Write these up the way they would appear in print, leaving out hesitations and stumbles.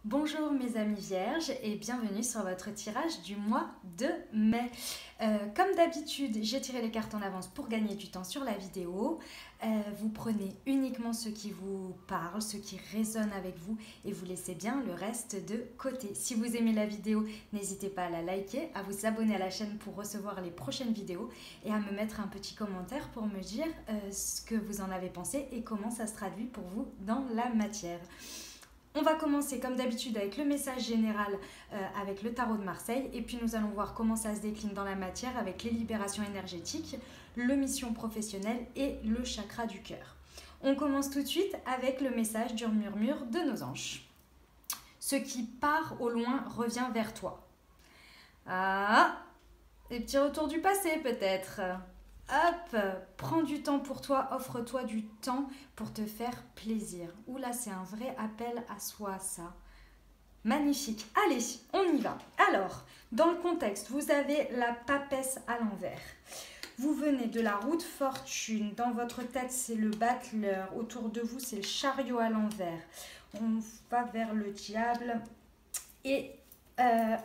Bonjour mes amis vierges et bienvenue sur votre tirage du mois de mai. Comme d'habitude, j'ai tiré les cartes en avance pour gagner du temps sur la vidéo. Vous prenez uniquement ce qui vous parle, ce qui résonne avec vous et vous laissez bien le reste de côté. Si vous aimez la vidéo, n'hésitez pas à la liker, à vous abonner à la chaîne pour recevoir les prochaines vidéos et à me mettre un petit commentaire pour me dire ce que vous en avez pensé et comment ça se traduit pour vous dans la matière. On va commencer comme d'habitude avec le message général avec le tarot de Marseille et puis nous allons voir comment ça se décline dans la matière avec les libérations énergétiques, le mission professionnelle et le chakra du cœur. On commence tout de suite avec le message du murmure de nos anges. Ce qui part au loin revient vers toi. Ah, des petits retours du passé peut-être. Hop, prends du temps pour toi, offre-toi du temps pour te faire plaisir. Oula, c'est un vrai appel à soi, ça. Magnifique. Allez, on y va. Alors, dans le contexte, vous avez la papesse à l'envers. Vous venez de la roue de fortune. Dans votre tête, c'est le battleur. Autour de vous, c'est le chariot à l'envers. On va vers le diable. Et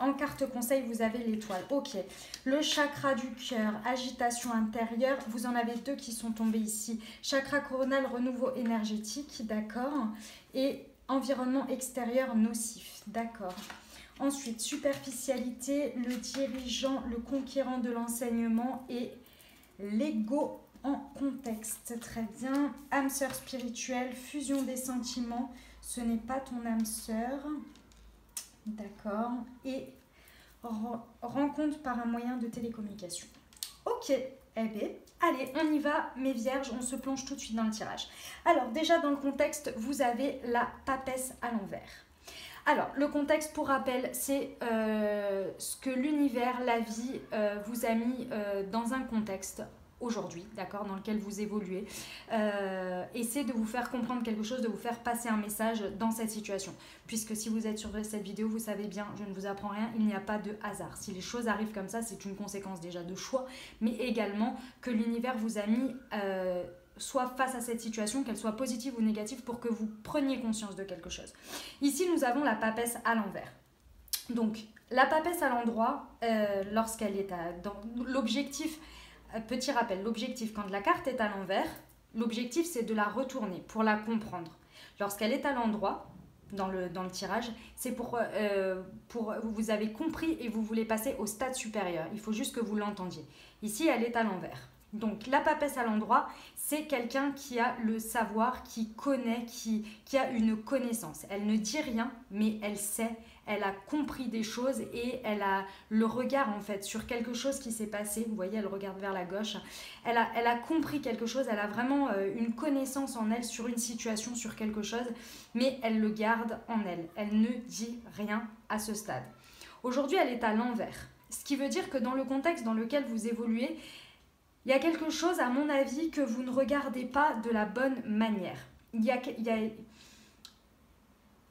en carte conseil, vous avez l'étoile. Ok. Le chakra du cœur, agitation intérieure. Vous en avez deux qui sont tombés ici. Chakra coronal, renouveau énergétique. D'accord. Et environnement extérieur nocif. D'accord. Ensuite, superficialité, le dirigeant, le conquérant de l'enseignement et l'ego en contexte. Très bien. Âme sœur spirituelle, fusion des sentiments. Ce n'est pas ton âme sœur. D'accord. Et rencontre par un moyen de télécommunication. Ok. Eh bien, allez, on y va, mes vierges, on se plonge tout de suite dans le tirage. Alors, déjà dans le contexte, vous avez la papesse à l'envers. Alors, le contexte, pour rappel, c'est ce que l'univers, la vie, vous a mis dans un contexte aujourd'hui, d'accord, dans lequel vous évoluez. Essayez de vous faire comprendre quelque chose, de vous faire passer un message dans cette situation. Puisque si vous êtes sur cette vidéo, vous savez bien, je ne vous apprends rien, il n'y a pas de hasard. Si les choses arrivent comme ça, c'est une conséquence déjà de choix, mais également que l'univers vous a mis soit face à cette situation, qu'elle soit positive ou négative, pour que vous preniez conscience de quelque chose. Ici, nous avons la papesse à l'envers. Donc, la papesse à l'endroit, lorsqu'elle est dans l'objectif. Petit rappel, l'objectif quand la carte est à l'envers, l'objectif c'est de la retourner pour la comprendre. Lorsqu'elle est à l'endroit, dans le tirage, c'est pour vous avez compris et vous voulez passer au stade supérieur. Il faut juste que vous l'entendiez. Ici, elle est à l'envers. Donc la papesse à l'endroit, c'est quelqu'un qui a le savoir, qui connaît, qui a une connaissance. Elle ne dit rien, mais elle sait. Elle a compris des choses et elle a le regard en fait sur quelque chose qui s'est passé. Vous voyez, elle regarde vers la gauche. Elle a compris quelque chose, elle a vraiment une connaissance en elle sur une situation, sur quelque chose, mais elle le garde en elle. Elle ne dit rien à ce stade. Aujourd'hui, elle est à l'envers. Ce qui veut dire que dans le contexte dans lequel vous évoluez, il y a quelque chose, à mon avis, que vous ne regardez pas de la bonne manière.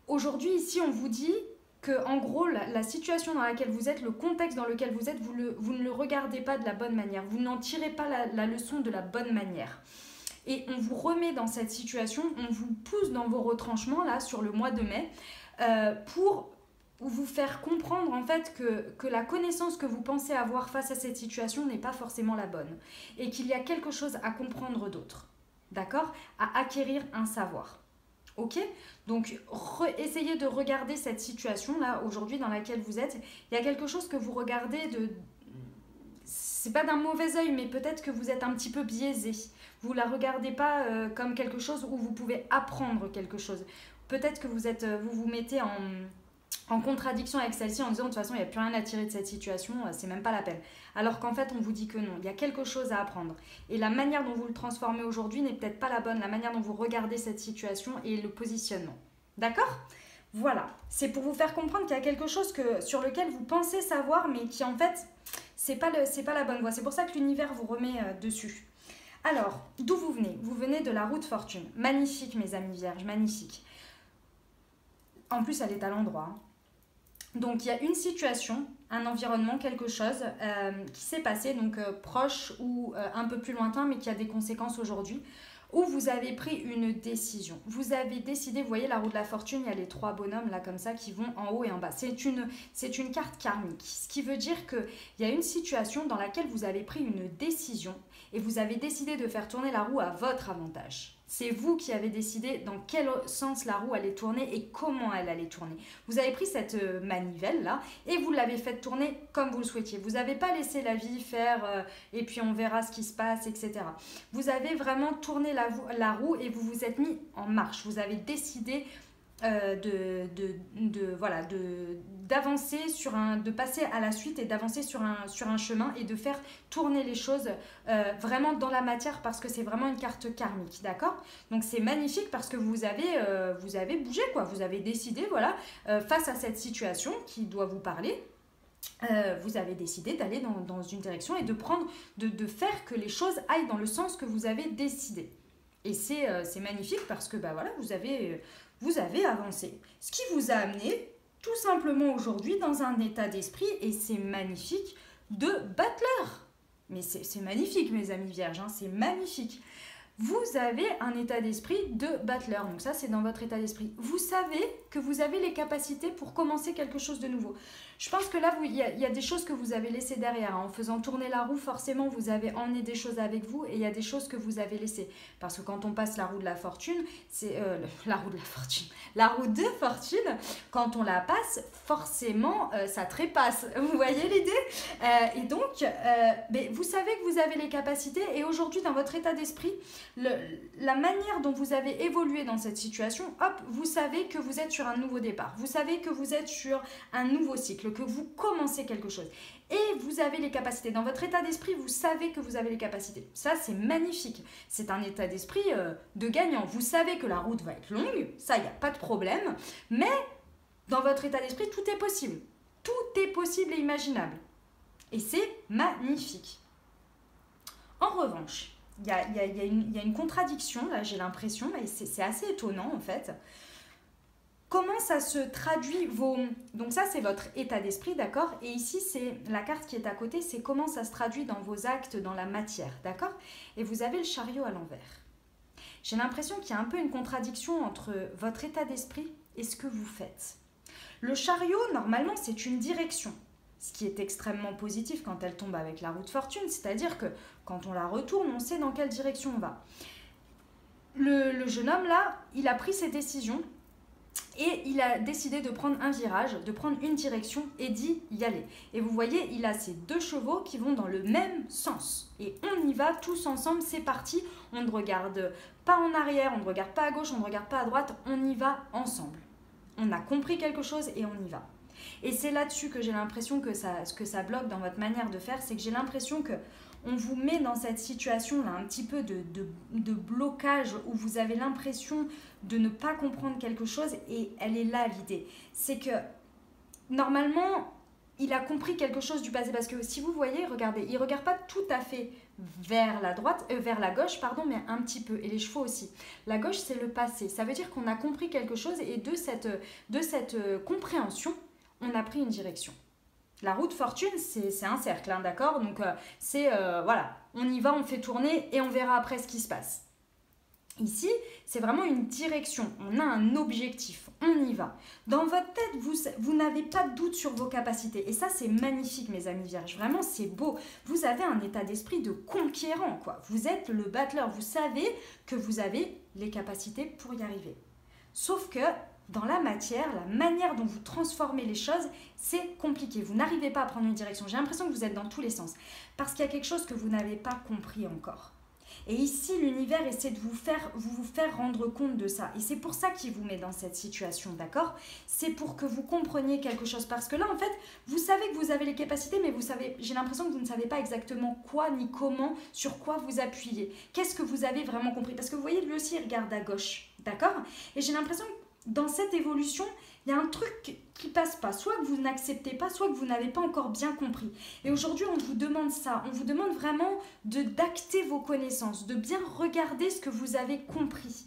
Aujourd'hui, ici, on vous dit que, en gros, la situation dans laquelle vous êtes, le contexte dans lequel vous êtes, vous ne le regardez pas de la bonne manière. Vous n'en tirez pas la leçon de la bonne manière. Et on vous remet dans cette situation, on vous pousse dans vos retranchements, là, sur le mois de mai, pour vous faire comprendre, en fait, que la connaissance que vous pensez avoir face à cette situation n'est pas forcément la bonne. Et qu'il y a quelque chose à comprendre d'autre. D'accord ? À acquérir un savoir. Ok, donc essayez de regarder cette situation là aujourd'hui dans laquelle vous êtes. Il y a quelque chose que vous regardez c'est pas d'un mauvais œil, mais peut-être que vous êtes un petit peu biaisé. Vous la regardez pas comme quelque chose où vous pouvez apprendre quelque chose. Peut-être que vous vous mettez en contradiction avec celle-ci en disant de toute façon il n'y a plus rien à tirer de cette situation, c'est même pas la peine. Alors qu'en fait on vous dit que non, il y a quelque chose à apprendre. Et la manière dont vous le transformez aujourd'hui n'est peut-être pas la bonne, la manière dont vous regardez cette situation et le positionnement. D'accord ? Voilà, c'est pour vous faire comprendre qu'il y a quelque chose sur lequel vous pensez savoir mais qui en fait c'est pas la bonne voie. C'est pour ça que l'univers vous remet dessus. Alors, d'où vous venez ? Vous venez de la roue de fortune. Magnifique mes amis vierges, magnifique. En plus elle est à l'endroit, hein. Donc il y a une situation, un environnement, quelque chose qui s'est passé, donc proche ou un peu plus lointain, mais qui a des conséquences aujourd'hui, où vous avez pris une décision. Vous avez décidé, vous voyez la roue de la fortune, il y a les 3 bonhommes là comme ça qui vont en haut et en bas. C'est une carte karmique, ce qui veut dire qu'il y a une situation dans laquelle vous avez pris une décision et vous avez décidé de faire tourner la roue à votre avantage. C'est vous qui avez décidé dans quel sens la roue allait tourner et comment elle allait tourner. Vous avez pris cette manivelle là et vous l'avez fait tourner comme vous le souhaitiez. Vous n'avez pas laissé la vie faire et puis on verra ce qui se passe, etc. Vous avez vraiment tourné la roue et vous vous êtes mis en marche. Vous avez décidé d'avancer de passer à la suite et d'avancer sur un chemin et de faire tourner les choses vraiment dans la matière parce que c'est vraiment une carte karmique, d'accord? Donc c'est magnifique parce que vous avez bougé, quoi. Vous avez décidé, voilà, face à cette situation qui doit vous parler. Vous avez décidé d'aller dans une direction et de faire que les choses aillent dans le sens que vous avez décidé. Et c'est magnifique parce que bah, voilà, vous avez avancé. Ce qui vous a amené tout simplement aujourd'hui dans un état d'esprit, et c'est magnifique, de battleur. Mais c'est magnifique mes amis vierges, hein, c'est magnifique. Vous avez un état d'esprit de battleur, donc ça c'est dans votre état d'esprit. Vous savez que vous avez les capacités pour commencer quelque chose de nouveau. Je pense que là, il y a des choses que vous avez laissées derrière. Hein. En faisant tourner la roue, forcément, vous avez emmené des choses avec vous et il y a des choses que vous avez laissées. Parce que quand on passe la roue de la fortune, la roue de fortune, quand on la passe, forcément, ça trépasse. Vous voyez l'idée? Et donc, vous savez que vous avez les capacités et aujourd'hui, dans votre état d'esprit, la manière dont vous avez évolué dans cette situation, hop, vous savez que vous êtes sur un nouveau départ. Vous savez que vous êtes sur un nouveau cycle, que vous commencez quelque chose. Et vous avez les capacités. Dans votre état d'esprit, vous savez que vous avez les capacités. Ça, c'est magnifique. C'est un état d'esprit de gagnant. Vous savez que la route va être longue, ça, il n'y a pas de problème. Mais dans votre état d'esprit, tout est possible. Tout est possible et imaginable. Et c'est magnifique. En revanche, il y a une contradiction, là, j'ai l'impression, et c'est assez étonnant, en fait. Comment ça se traduit Donc ça, c'est votre état d'esprit, d'accord? Et ici, c'est la carte qui est à côté, c'est comment ça se traduit dans vos actes, dans la matière, d'accord? Et vous avez le chariot à l'envers. J'ai l'impression qu'il y a un peu une contradiction entre votre état d'esprit et ce que vous faites. Le chariot, normalement, c'est une direction, ce qui est extrêmement positif quand elle tombe avec la roue de fortune, c'est-à-dire que quand on la retourne, on sait dans quelle direction on va. Le jeune homme, là, il a pris ses décisions, et il a décidé de prendre un virage, de prendre une direction et d'y aller. Et vous voyez, il a ces 2 chevaux qui vont dans le même sens. Et on y va tous ensemble, c'est parti. On ne regarde pas en arrière, on ne regarde pas à gauche, on ne regarde pas à droite, on y va ensemble. On a compris quelque chose et on y va. Et c'est là-dessus que j'ai l'impression que ça bloque dans votre manière de faire, c'est que j'ai l'impression que on vous met dans cette situation-là un petit peu de blocage où vous avez l'impression de ne pas comprendre quelque chose et elle est là l'idée. C'est que normalement, il a compris quelque chose du passé parce que si vous voyez, regardez, il ne regarde pas tout à fait vers la gauche, mais un petit peu. Et les chevaux aussi. La gauche, c'est le passé. Ça veut dire qu'on a compris quelque chose et de cette compréhension, on a pris une direction. La roue de fortune, c'est un cercle, hein, d'accord? Donc, voilà, on y va, on fait tourner et on verra après ce qui se passe. Ici, c'est vraiment une direction, on a un objectif, on y va. Dans votre tête, vous n'avez pas de doute sur vos capacités. Et ça, c'est magnifique, mes amis vierges. Vraiment, c'est beau. Vous avez un état d'esprit de conquérant, quoi. Vous êtes le battleur. Vous savez que vous avez les capacités pour y arriver. Sauf que dans la matière, la manière dont vous transformez les choses, c'est compliqué. Vous n'arrivez pas à prendre une direction. J'ai l'impression que vous êtes dans tous les sens. Parce qu'il y a quelque chose que vous n'avez pas compris encore. Et ici, l'univers essaie de vous faire rendre compte de ça. Et c'est pour ça qu'il vous met dans cette situation, d'accord? C'est pour que vous compreniez quelque chose. Parce que là, en fait, vous savez que vous avez les capacités, mais j'ai l'impression que vous ne savez pas exactement quoi ni comment, sur quoi vous appuyez. Qu'est-ce que vous avez vraiment compris? Parce que vous voyez, lui aussi, il regarde à gauche, d'accord? Et j'ai l'impression que dans cette évolution, il y a un truc qui passe pas. Soit que vous n'acceptez pas, soit que vous n'avez pas encore bien compris. Et aujourd'hui, on vous demande ça. On vous demande vraiment d'acter vos connaissances, de bien regarder ce que vous avez compris.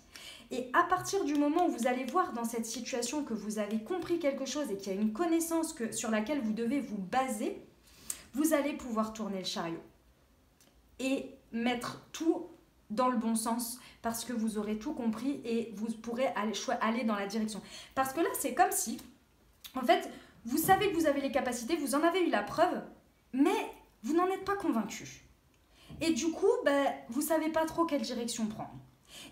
Et à partir du moment où vous allez voir dans cette situation que vous avez compris quelque chose et qu'il y a une connaissance sur laquelle vous devez vous baser, vous allez pouvoir tourner le chariot et mettre tout dans le bon sens parce que vous aurez tout compris et vous pourrez aller dans la direction. Parce que là, c'est comme si, en fait, vous savez que vous avez les capacités, vous en avez eu la preuve, mais vous n'en êtes pas convaincu. Et du coup, vous ne savez pas trop quelle direction prendre.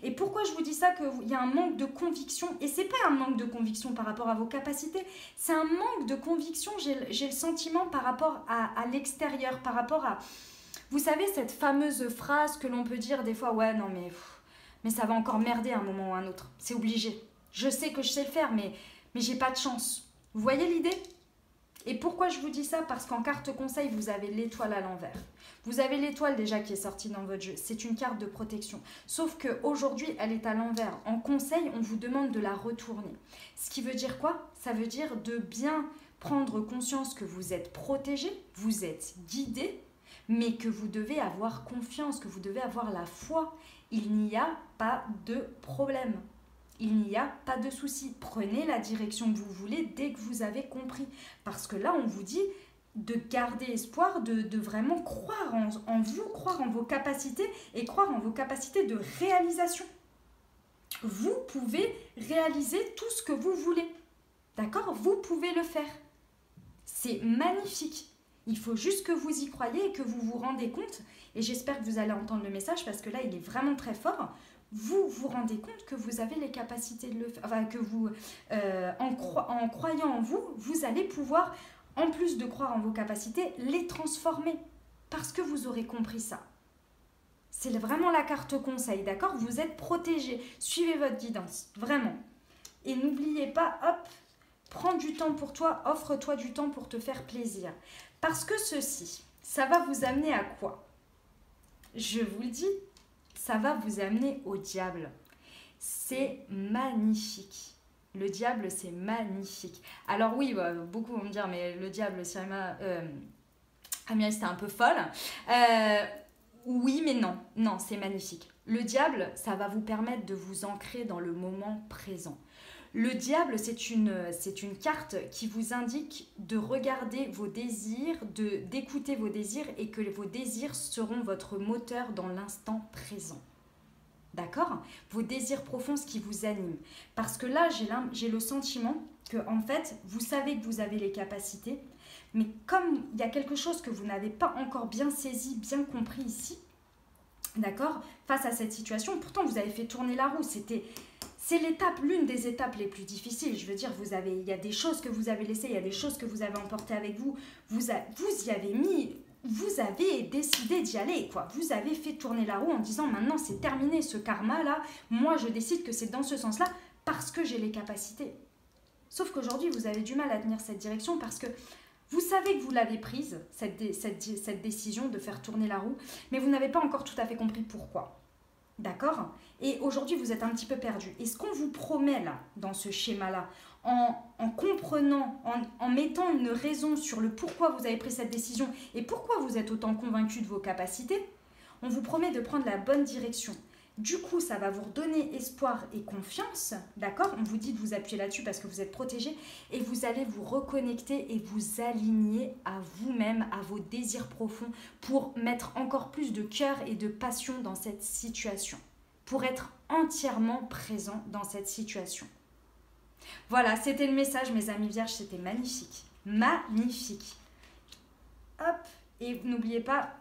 Et pourquoi je vous dis ça, qu'il y a un manque de conviction, et c'est pas un manque de conviction par rapport à vos capacités, c'est un manque de conviction, j'ai le sentiment par rapport à l'extérieur, par rapport à, vous savez, cette fameuse phrase que l'on peut dire des fois, ouais, non mais ça va encore merder à un moment ou à un autre, c'est obligé. Je sais que je sais le faire, mais j'ai pas de chance. Vous voyez l'idée ? Et pourquoi je vous dis ça ? Parce qu'en carte conseil, vous avez l'étoile à l'envers. Vous avez l'étoile déjà qui est sortie dans votre jeu. C'est une carte de protection. Sauf qu'aujourd'hui, elle est à l'envers. En conseil, on vous demande de la retourner. Ce qui veut dire quoi ? Ça veut dire de bien prendre conscience que vous êtes protégé, vous êtes guidé, mais que vous devez avoir confiance, que vous devez avoir la foi. Il n'y a pas de problème. Il n'y a pas de souci. Prenez la direction que vous voulez dès que vous avez compris. Parce que là, on vous dit de garder espoir, de vraiment croire en vous, croire en vos capacités et croire en vos capacités de réalisation. Vous pouvez réaliser tout ce que vous voulez. D'accord ? Vous pouvez le faire. C'est magnifique. Il faut juste que vous y croyez et que vous vous rendez compte. Et j'espère que vous allez entendre le message parce que là, il est vraiment très fort. Vous vous rendez compte que vous avez les capacités de le faire, enfin que vous, en croyant en vous, vous allez pouvoir, en plus de croire en vos capacités, les transformer, parce que vous aurez compris ça. C'est vraiment la carte conseil, d'accord ? Vous êtes protégé, suivez votre guidance, vraiment. Et n'oubliez pas, hop, prends du temps pour toi, offre-toi du temps pour te faire plaisir. Parce que ceci, ça va vous amener à quoi ? Je vous le dis, ça va vous amener au diable. C'est magnifique. Le diable, c'est magnifique. Alors oui, beaucoup vont me dire, mais le diable, Amiel, c'était un peu folle. Oui, mais non. Non, c'est magnifique. Le diable, ça va vous permettre de vous ancrer dans le moment présent. Le diable, c'est une carte qui vous indique de regarder vos désirs, d'écouter vos désirs et que vos désirs seront votre moteur dans l'instant présent. D'accord ? Vos désirs profonds, ce qui vous anime. Parce que là, j'ai le sentiment que, en fait, vous savez que vous avez les capacités, mais comme il y a quelque chose que vous n'avez pas encore bien saisi, bien compris ici, d'accord ? Face à cette situation, pourtant vous avez fait tourner la roue, c'est l'une des étapes les plus difficiles. Je veux dire, il y a des choses que vous avez laissées, il y a des choses que vous avez emportées avec vous. Vous y avez mis, vous avez décidé d'y aller, quoi. Vous avez fait tourner la roue en disant maintenant c'est terminé ce karma-là. Moi, je décide que c'est dans ce sens-là parce que j'ai les capacités. Sauf qu'aujourd'hui, vous avez du mal à tenir cette direction parce que vous savez que vous l'avez prise, cette décision de faire tourner la roue, mais vous n'avez pas encore tout à fait compris pourquoi. D'accord ? Et aujourd'hui, vous êtes un petit peu perdu. Et ce qu'on vous promet là, dans ce schéma-là, en comprenant, en mettant une raison sur le pourquoi vous avez pris cette décision et pourquoi vous êtes autant convaincu de vos capacités, on vous promet de prendre la bonne direction. Du coup, ça va vous redonner espoir et confiance, d'accord ? On vous dit de vous appuyer là-dessus parce que vous êtes protégé et vous allez vous reconnecter et vous aligner à vous-même, à vos désirs profonds pour mettre encore plus de cœur et de passion dans cette situation, pour être entièrement présent dans cette situation. Voilà, c'était le message, mes amis vierges, c'était magnifique. Magnifique. Hop, et n'oubliez pas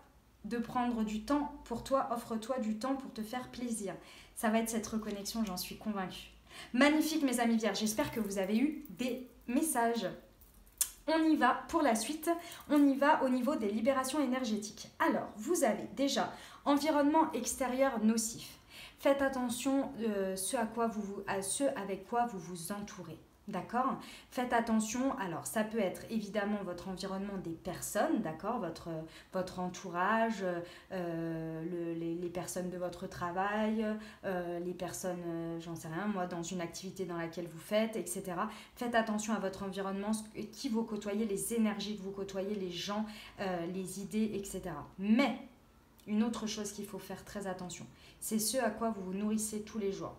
de prendre du temps pour toi, offre-toi du temps pour te faire plaisir. Ça va être cette reconnexion, j'en suis convaincue. Magnifique, mes amis vierges, j'espère que vous avez eu des messages. On y va pour la suite, on y va au niveau des libérations énergétiques. Alors, vous avez déjà environnement extérieur nocif. Faites attention à ce avec quoi vous vous entourez. D'accord ? Faites attention, alors ça peut être évidemment votre environnement des personnes, d'accord ? Votre entourage, les personnes de votre travail, les personnes, j'en sais rien, moi, dans une activité dans laquelle vous faites, etc. Faites attention à votre environnement, qui vous côtoyez, les énergies que vous côtoyez, les gens, les idées, etc. Mais, une autre chose qu'il faut faire très attention, c'est ce à quoi vous vous nourrissez tous les jours.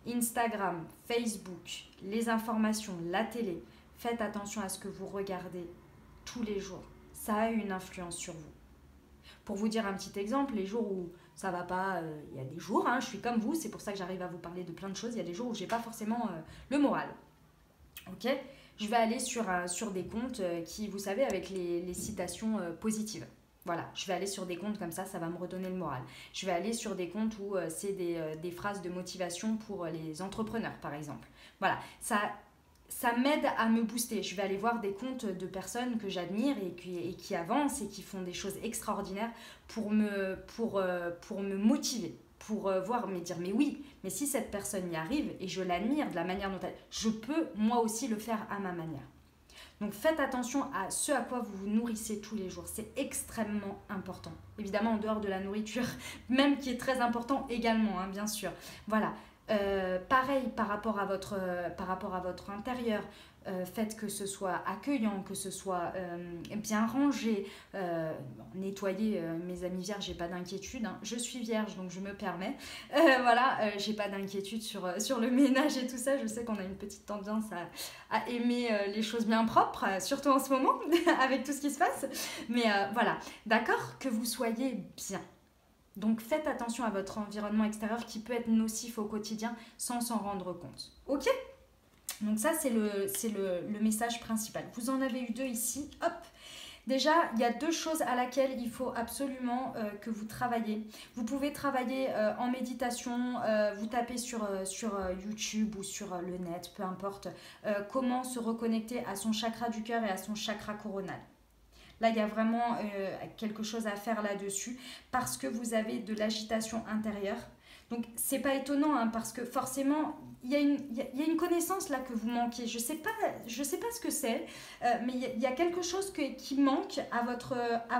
Instagram, Facebook, les informations, la télé, faites attention à ce que vous regardez tous les jours. Ça a une influence sur vous. Pour vous dire un petit exemple, les jours où ça va pas, il y a des jours, hein, je suis comme vous, c'est pour ça que j'arrive à vous parler de plein de choses, il y a des jours où j'ai pas forcément le moral. Ok, je vais aller sur des comptes qui, vous savez, avec les citations positives. Voilà, je vais aller sur des comptes comme ça va me redonner le moral. Je vais aller sur des comptes où c'est des phrases de motivation pour les entrepreneurs, par exemple. Voilà, ça m'aide à me booster. Je vais aller voir des comptes de personnes que j'admire et qui avancent et qui font des choses extraordinaires pour me motiver, pour voir, me dire, mais oui, mais si cette personne y arrive et je l'admire de la manière dont elle... Je peux moi aussi le faire à ma manière. Donc faites attention à ce à quoi vous vous nourrissez tous les jours. C'est extrêmement important. Évidemment, en dehors de la nourriture, même qui est très important également, hein, bien sûr. Voilà. Pareil par rapport à votre intérieur. Faites que ce soit accueillant, que ce soit bien rangé, nettoyer. Mes amis vierges, j'ai pas d'inquiétude, hein. Je suis vierge donc je me permets, voilà, j'ai pas d'inquiétude sur le ménage et tout ça. Je sais qu'on a une petite tendance à aimer les choses bien propres, surtout en ce moment avec tout ce qui se passe, mais voilà, d'accord, que vous soyez bien. Donc faites attention à votre environnement extérieur qui peut être nocif au quotidien sans s'en rendre compte. Ok ? Donc ça, c'est le message principal. Vous en avez eu deux ici. Hop. Déjà, il y a deux choses à laquelle il faut absolument que vous travaillez. Vous pouvez travailler en méditation, vous tapez sur YouTube ou sur le net, peu importe, comment se reconnecter à son chakra du cœur et à son chakra coronal. Là, il y a vraiment quelque chose à faire là-dessus parce que vous avez de l'agitation intérieure. Donc, c'est pas étonnant hein, parce que forcément, il y a une connaissance là que vous manquez. Je sais pas ce que c'est, mais il y a quelque chose qui manque à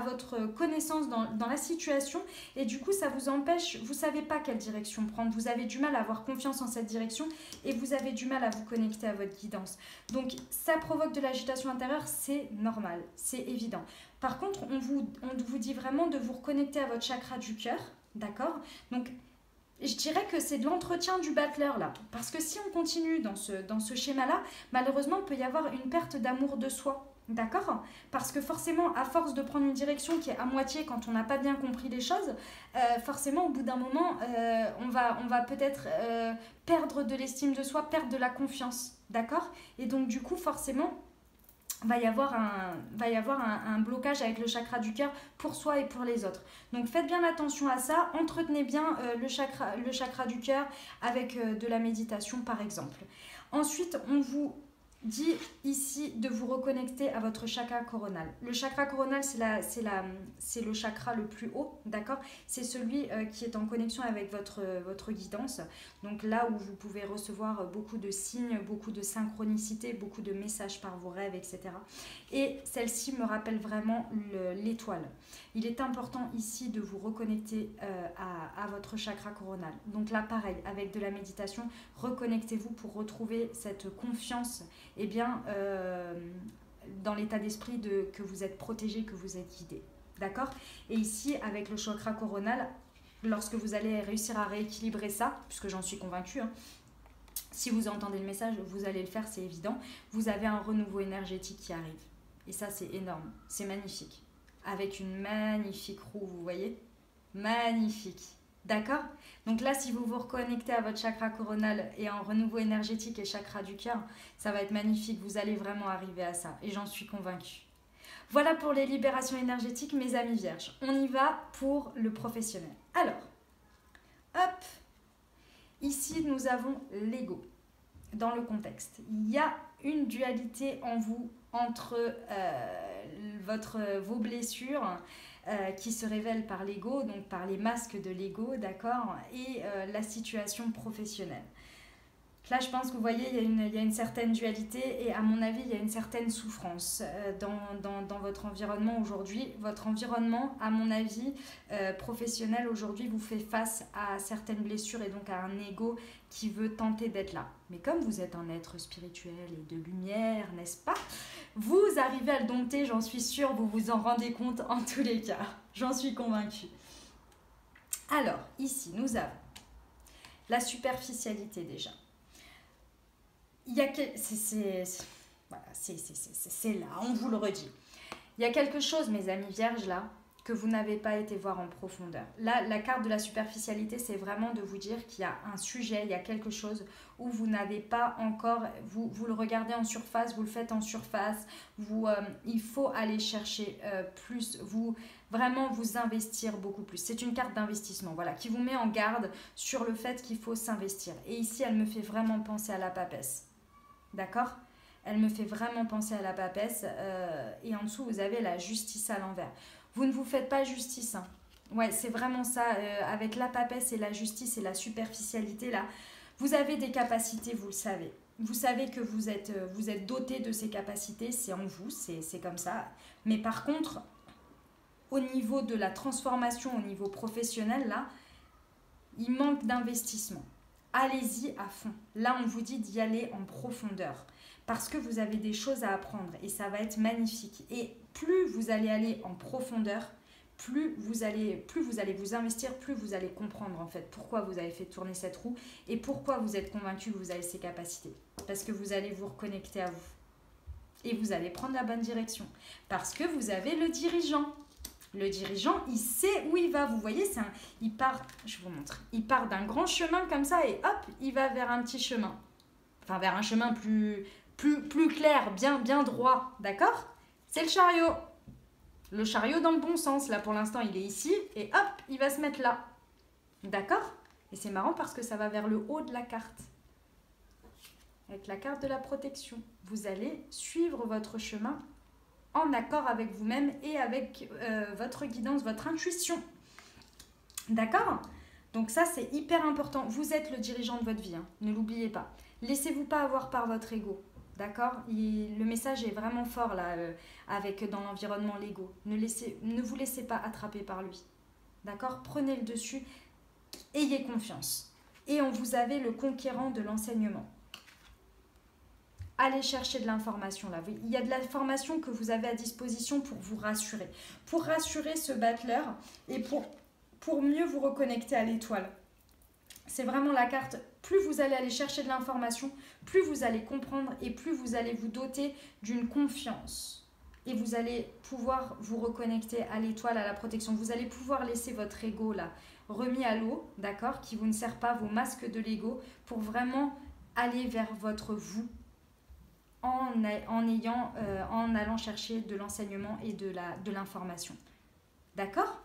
votre connaissance dans la situation et du coup, ça vous empêche, vous savez pas quelle direction prendre. Vous avez du mal à avoir confiance en cette direction et vous avez du mal à vous connecter à votre guidance. Donc, ça provoque de l'agitation intérieure, c'est normal, c'est évident. Par contre, on vous dit vraiment de vous reconnecter à votre chakra du cœur, d'accord ? Donc, je dirais que c'est de l'entretien du battleur là. Parce que si on continue dans ce schéma-là, malheureusement, il peut y avoir une perte d'amour de soi. D'accord ? Parce que forcément, à force de prendre une direction qui est à moitié quand on n'a pas bien compris les choses, forcément, au bout d'un moment, on va peut-être perdre de l'estime de soi, perdre de la confiance. D'accord ? Et donc, du coup, forcément, va y avoir un blocage avec le chakra du cœur pour soi et pour les autres. Donc faites bien attention à ça, entretenez bien le chakra du cœur avec de la méditation par exemple. Ensuite, on vous dit ici de vous reconnecter à votre chakra coronal. Le chakra coronal, c'est le chakra le plus haut, d'accord ? C'est celui qui est en connexion avec votre guidance. Donc là où vous pouvez recevoir beaucoup de signes, beaucoup de synchronicité, beaucoup de messages par vos rêves, etc. Et celle-ci me rappelle vraiment l'étoile. Il est important ici de vous reconnecter à votre chakra coronal. Donc là, pareil, avec de la méditation, reconnectez-vous pour retrouver cette confiance dans l'état d'esprit que vous êtes protégé, que vous êtes guidé. D'accord ? Et ici, avec le chakra coronal, lorsque vous allez réussir à rééquilibrer ça, puisque j'en suis convaincue, hein, si vous entendez le message, vous allez le faire, c'est évident, vous avez un renouveau énergétique qui arrive. Et ça, c'est énorme, c'est magnifique. Avec une magnifique roue, vous voyez ? Magnifique. D'accord ? Donc là, si vous vous reconnectez à votre chakra coronal et en renouveau énergétique et chakra du cœur, ça va être magnifique. Vous allez vraiment arriver à ça. Et j'en suis convaincue. Voilà pour les libérations énergétiques, mes amis vierges. On y va pour le professionnel. Alors, hop, ici, nous avons l'ego dans le contexte. Il y a une dualité en vous entre vos blessures qui se révèlent par l'ego, donc par les masques de l'ego, d'accord, et la situation professionnelle. Là, je pense que vous voyez, il y a une certaine dualité et à mon avis, il y a une certaine souffrance dans votre environnement aujourd'hui. Votre environnement, à mon avis, professionnel aujourd'hui, vous fait face à certaines blessures et donc à un ego qui veut tenter d'être là. Mais comme vous êtes un être spirituel et de lumière, n'est-ce pas ? Vous arrivez à le dompter, j'en suis sûre, vous vous en rendez compte en tous les cas. J'en suis convaincue. Alors, ici, nous avons la superficialité déjà. Il y a c'est là, on vous le redit. Il y a quelque chose, mes amis vierges, là, que vous n'avez pas été voir en profondeur. Là, la carte de la superficialité, c'est vraiment de vous dire qu'il y a un sujet, il y a quelque chose où vous n'avez pas encore, vous le regardez en surface, vous le faites en surface, il faut aller chercher plus, vraiment vous investir beaucoup plus. C'est une carte d'investissement, voilà, qui vous met en garde sur le fait qu'il faut s'investir. Et ici, elle me fait vraiment penser à la papesse, d'accord ? Elle me fait vraiment penser à la papesse. Et en dessous, vous avez la justice à l'envers. Vous ne vous faites pas justice. Hein. Ouais, c'est vraiment ça. Avec la papesse et la justice et la superficialité, là, vous avez des capacités, vous le savez. Vous savez que vous êtes doté de ces capacités. C'est en vous, c'est comme ça. Mais par contre, au niveau de la transformation, au niveau professionnel, là, il manque d'investissement. Allez-y à fond. Là, on vous dit d'y aller en profondeur. Parce que vous avez des choses à apprendre et ça va être magnifique. Et plus vous allez aller en profondeur, plus vous allez vous investir, plus vous allez comprendre en fait pourquoi vous avez fait tourner cette roue et pourquoi vous êtes convaincu que vous avez ces capacités. Parce que vous allez vous reconnecter à vous. Et vous allez prendre la bonne direction. Parce que vous avez le dirigeant. Le dirigeant, il sait où il va. Vous voyez, il part, je vous montre, il part d'un grand chemin comme ça et hop, il va vers un petit chemin. Enfin, vers un chemin plus clair, bien droit, d'accord? C'est le chariot. Le chariot dans le bon sens. Là, pour l'instant, il est ici et hop, il va se mettre là. D'accord? Et c'est marrant parce que ça va vers le haut de la carte. Avec la carte de la protection. Vous allez suivre votre chemin en accord avec vous-même et avec votre guidance, votre intuition. D'accord? Donc ça, c'est hyper important. Vous êtes le dirigeant de votre vie, hein. Ne l'oubliez pas. Laissez-vous pas avoir par votre ego. D'accord? Le message est vraiment fort là, dans l'environnement Lego. Ne vous laissez pas attraper par lui. D'accord? Prenez le dessus. Ayez confiance. Et vous avez le conquérant de l'enseignement. Allez chercher de l'information là. Il y a de l'information que vous avez à disposition pour vous rassurer. Pour rassurer ce battleur et pour mieux vous reconnecter à l'étoile. C'est vraiment la carte. Plus vous allez aller chercher de l'information, plus vous allez comprendre et plus vous allez vous doter d'une confiance. Et vous allez pouvoir vous reconnecter à l'étoile, à la protection. Vous allez pouvoir laisser votre ego là remis à l'eau, d'accord, qui vous ne sert pas, vos masques de l'ego, pour vraiment aller vers votre vous en allant chercher de l'enseignement et de l'information. D'accord?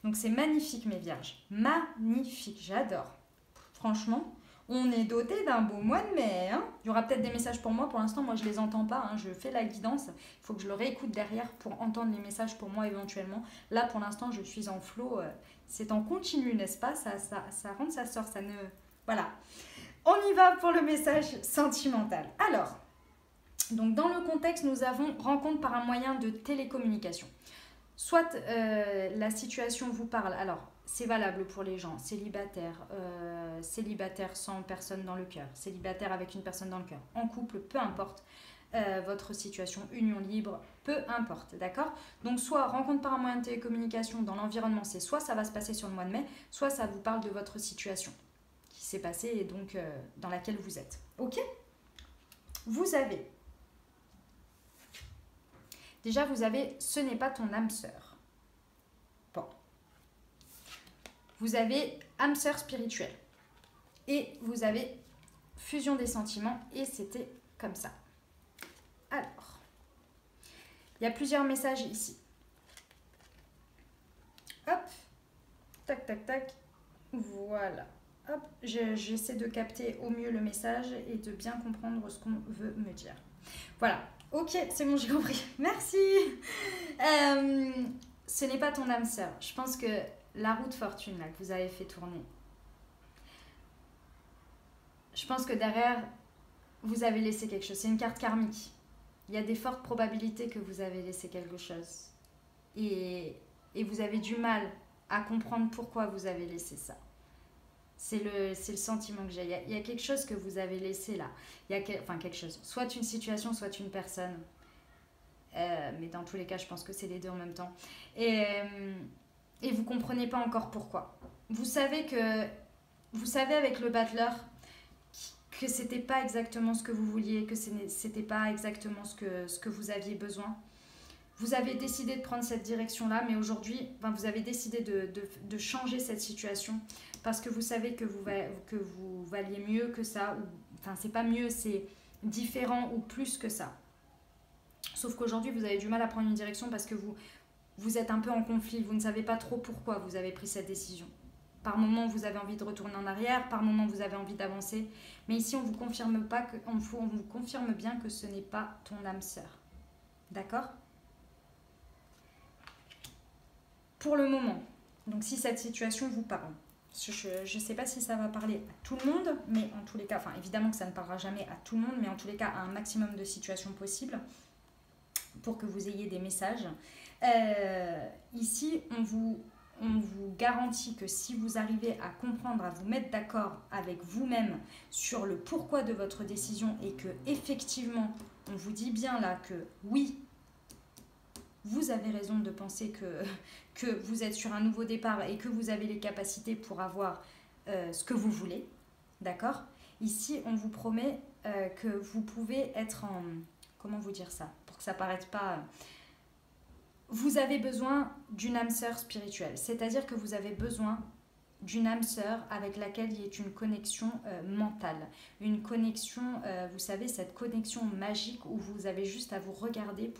Donc c'est magnifique mes vierges. Magnifique, j'adore. Franchement, on est doté d'un beau mois de mai. Hein. Il y aura peut-être des messages pour moi. Pour l'instant, moi, je ne les entends pas. Hein. Je fais la guidance. Il faut que je le réécoute derrière pour entendre les messages pour moi éventuellement. Là, pour l'instant, je suis en flow. C'est en continu, n'est-ce pas? Ça rentre, ça sort. Ça ne... Voilà. On y va pour le message sentimental. Alors, donc dans le contexte, nous avons rencontre par un moyen de télécommunication. Soit la situation vous parle. Alors, c'est valable pour les gens célibataires, célibataires sans personne dans le cœur, célibataires avec une personne dans le cœur, en couple, peu importe votre situation, union libre, peu importe, d'accord? Donc soit rencontre par un moyen de télécommunication dans l'environnement, c'est soit ça va se passer sur le mois de mai, soit ça vous parle de votre situation qui s'est passée et donc dans laquelle vous êtes. Ok? Vous avez, déjà vous avez, ce n'est pas ton âme sœur. Bon. Vous avez âme sœur spirituelle. Et vous avez fusion des sentiments. Et c'était comme ça. Alors. Il y a plusieurs messages ici. Hop. Tac, tac, tac. Voilà. Hop. J'essaie de capter au mieux le message et de bien comprendre ce qu'on veut me dire. Voilà. Ok, c'est bon, j'ai compris. Merci. Ce n'est pas ton âme sœur. Je pense que la roue de fortune là, que vous avez fait tourner, je pense que derrière, vous avez laissé quelque chose. C'est une carte karmique. Il y a des fortes probabilités que vous avez laissé quelque chose. Et vous avez du mal à comprendre pourquoi vous avez laissé ça. C'est le sentiment que j'ai. Il y a quelque chose que vous avez laissé là. Enfin, quelque chose. Soit une situation, soit une personne. Mais dans tous les cas, je pense que c'est les deux en même temps. Et vous ne comprenez pas encore pourquoi. Vous savez avec le battleur que c'était pas exactement ce que vous vouliez, que c'était pas exactement ce que vous aviez besoin. vous avez décidé de prendre cette direction-là, mais aujourd'hui, vous avez décidé de changer cette situation parce que vous savez que vous valiez mieux que ça. Enfin, c'est pas mieux, c'est différent ou plus que ça. Sauf qu'aujourd'hui, vous avez du mal à prendre une direction parce que vous êtes un peu en conflit. Vous ne savez pas trop pourquoi vous avez pris cette décision. Par moment, vous avez envie de retourner en arrière. Par moment, vous avez envie d'avancer. Mais ici, on vous confirme bien que ce n'est pas ton âme sœur. D'accord ? Pour le moment. Donc, si cette situation vous parle. Je ne sais pas si ça va parler à tout le monde, mais en tous les cas, évidemment que ça ne parlera jamais à tout le monde, mais en tous les cas, à un maximum de situations possibles pour que vous ayez des messages. Ici, on vous garantit que si vous arrivez à comprendre, à vous mettre d'accord avec vous-même sur le pourquoi de votre décision et que effectivement, on vous dit bien là que oui, vous avez raison de penser que vous êtes sur un nouveau départ et que vous avez les capacités pour avoir ce que vous voulez, d'accord ? Ici, on vous promet que vous pouvez être en... Comment vous dire ça ? Pour que ça ne paraisse pas... Vous avez besoin d'une âme sœur spirituelle, c'est-à-dire que vous avez besoin d'une âme sœur avec laquelle il y ait une connexion mentale, une connexion, vous savez, cette connexion magique où vous avez juste à vous regarder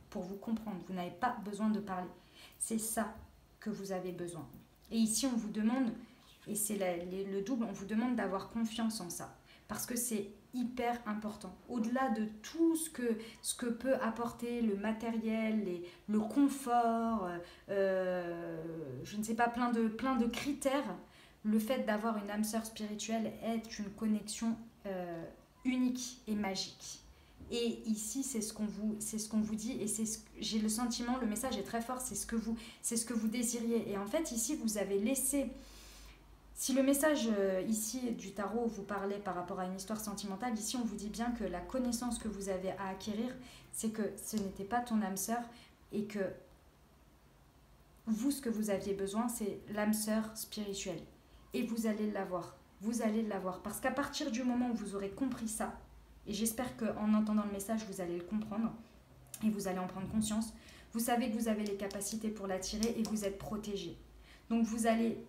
pour vous comprendre. Vous n'avez pas besoin de parler. C'est ça que vous avez besoin. Et ici, on vous demande, et c'est le double, on vous demande d'avoir confiance en ça. Parce que c'est hyper important. Au-delà de tout ce que peut apporter le matériel, le confort, je ne sais pas, plein de critères, le fait d'avoir une âme sœur spirituelle est une connexion unique et magique. Et ici, c'est ce qu'on vous dit, et j'ai le sentiment, le message est très fort, c'est ce que vous désiriez. Et en fait, ici, vous avez laissé... Si le message ici du tarot vous parlait par rapport à une histoire sentimentale, ici on vous dit bien que la connaissance que vous avez à acquérir, c'est que ce n'était pas ton âme sœur et que vous, ce que vous aviez besoin, c'est l'âme sœur spirituelle. Et vous allez l'avoir. Vous allez l'avoir. Parce qu'à partir du moment où vous aurez compris ça, et j'espère qu'en entendant le message, vous allez le comprendre et vous allez en prendre conscience, vous savez que vous avez les capacités pour l'attirer et vous êtes protégé. Donc vous allez...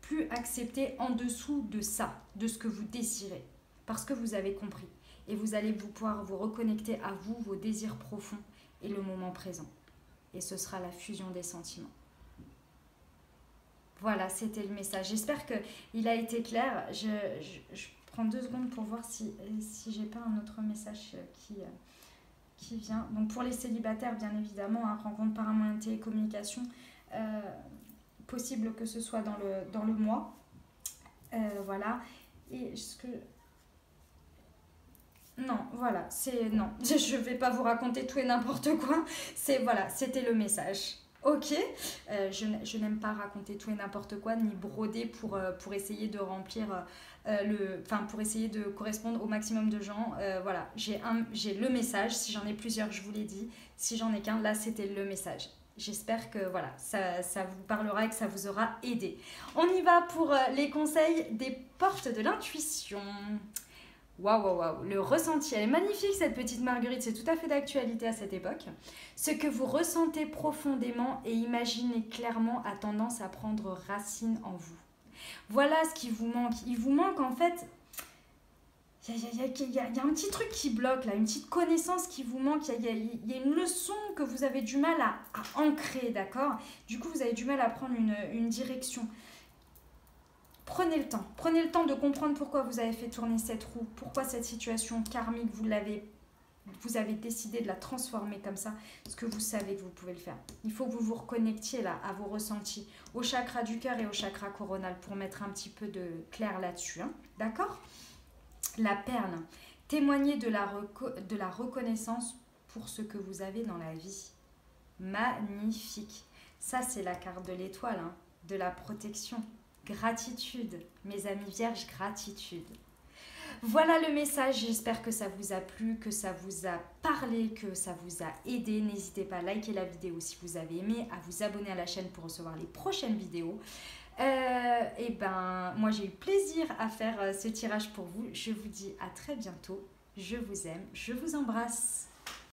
plus accepter en dessous de ça, de ce que vous désirez, parce que vous avez compris. Et vous allez pouvoir vous reconnecter à vous, vos désirs profonds et le moment présent. Et ce sera la fusion des sentiments. Voilà, c'était le message. J'espère qu'il a été clair. Je prends 2 secondes pour voir si j'ai pas un autre message qui vient. Donc pour les célibataires, bien évidemment, rencontre par un moyen de télécommunication, possible que ce soit dans le mois. Voilà. Et ce que... Non, voilà, non, je vais pas vous raconter tout et n'importe quoi. Voilà, c'était le message. Ok, je n'aime pas raconter tout et n'importe quoi, ni broder pour essayer de remplir pour essayer de correspondre au maximum de gens. Voilà, j'ai le message. Si j'en ai plusieurs, je vous l'ai dit. Si j'en ai qu'un, là, c'était le message. J'espère que voilà, ça vous parlera et que ça vous aura aidé. On y va pour les conseils des portes de l'intuition. Waouh, le ressenti, elle est magnifique cette petite Marguerite, c'est tout à fait d'actualité à cette époque. Ce que vous ressentez profondément et imaginez clairement a tendance à prendre racine en vous. Voilà ce qui vous manque. Il vous manque en fait, il y a un petit truc qui bloque là, une petite connaissance qui vous manque, il y a une leçon que vous avez du mal à ancrer, d'accord ? Du coup, vous avez du mal à prendre une direction. Prenez le temps de comprendre pourquoi vous avez fait tourner cette roue, pourquoi cette situation karmique, vous avez décidé de la transformer comme ça, parce que vous savez que vous pouvez le faire. Il faut que vous vous reconnectiez là à vos ressentis, au chakra du cœur et au chakra coronal pour mettre un petit peu de clair là-dessus, hein, d'accord ? La perle, témoignez de la reconnaissance pour ce que vous avez dans la vie. Magnifique. Ça, c'est la carte de l'étoile, hein, de la protection. Gratitude, mes amis vierges, gratitude. Voilà le message, j'espère que ça vous a plu, que ça vous a parlé, que ça vous a aidé. N'hésitez pas à liker la vidéo si vous avez aimé, à vous abonner à la chaîne pour recevoir les prochaines vidéos. Et ben, moi j'ai eu plaisir à faire ce tirage pour vous. Je vous dis à très bientôt. Je vous aime, je vous embrasse.